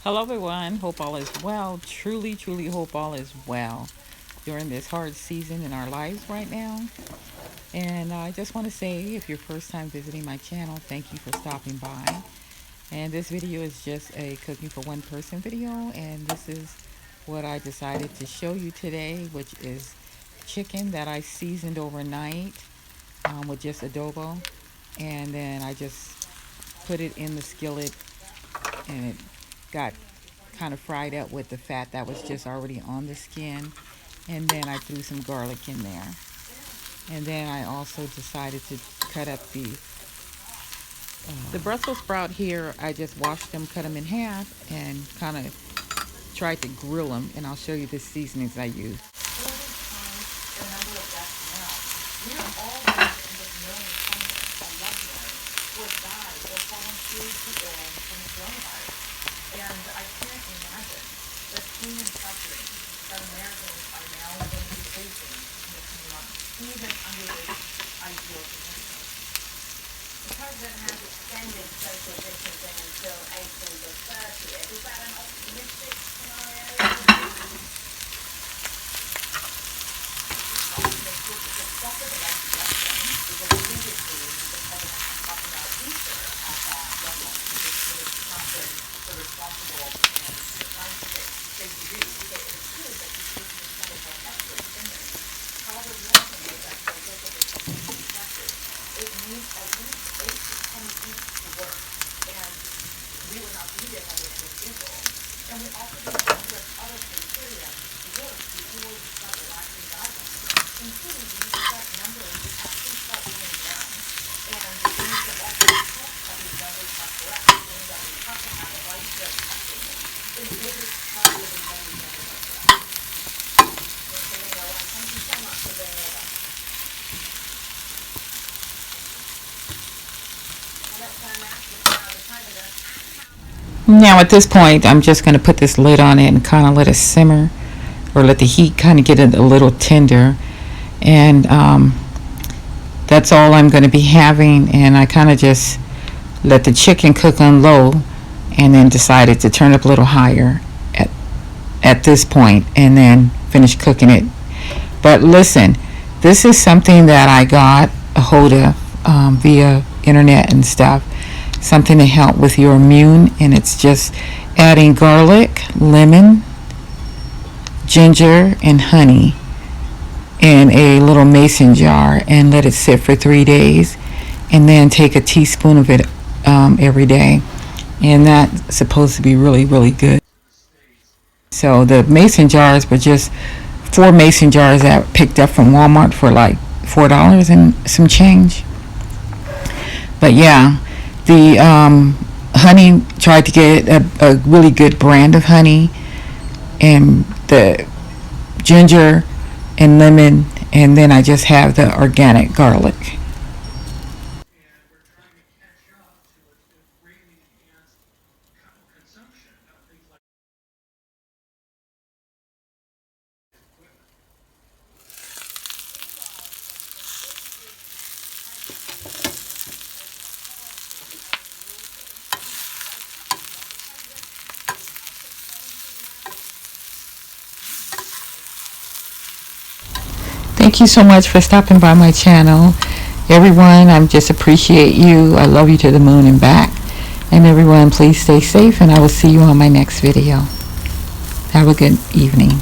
Hello, everyone. Hope all is well. Truly, truly hope all is well during this hard season in our lives right now. And I just want to say, if you're first time visiting my channel, thank you for stopping by. And this video is just a cooking for one person video. And this is what I decided to show you today, which is chicken that I seasoned overnight with just adobo. And then I just put it in the skillet and it got kind of fried up with the fat that was just already on the skin. And then I threw some garlic in there. And then I also decided to cut up the Brussels sprout here. I just washed them, cut them in half, and kind of tried to grill them. And I'll show you the seasonings I used. And I can't imagine the pain and suffering that Americans are now going to be facing in the coming months, even under this ideal condition. The president has extended social distancing until April the 30th. Is that an optimistic scenario? Optimistic is the stuff of the right direction, because previously the president had talked about Easter at that level, which would have not been the responsible and the scientific thing to do. So it is good that he's taking this kind of more extra spending. However, the other thing is that the local business is affected. It needs at least 8 to 10 weeks to work, and we would not be there by the end of April. And we also need to address other criteria to work before we start relaxing guidelines, including the use of that numbers to actually start going down. And we need to also check that these numbers are correct, meaning that we have to have widespread testing in order to tell everybody these numbers are correct. Thank you so much for being with us. Now at this point, I'm just going to put this lid on it and kind of let it simmer, or let the heat kind of get it a little tender. And that's all I'm going to be having. And I kind of just let the chicken cook on low, and then decided to turn up a little higher at this point, and then finish cooking it. But listen, this is something that I got a hold of via internet and stuff. Something to help with your immune, and it's just adding garlic, lemon, ginger, and honey in a little mason jar, and let it sit for 3 days, and then take a teaspoon of it every day. And that's supposed to be really, really good. So the mason jars were just 4 mason jars that I picked up from Walmart for like $4 and some change. But yeah, the honey, tried to get a really good brand of honey, and the ginger and lemon, and then I just have the organic garlic. Thank you so much for stopping by my channel. Everyone, I just appreciate you. I love you to the moon and back. And everyone, please stay safe, and I will see you on my next video. Have a good evening.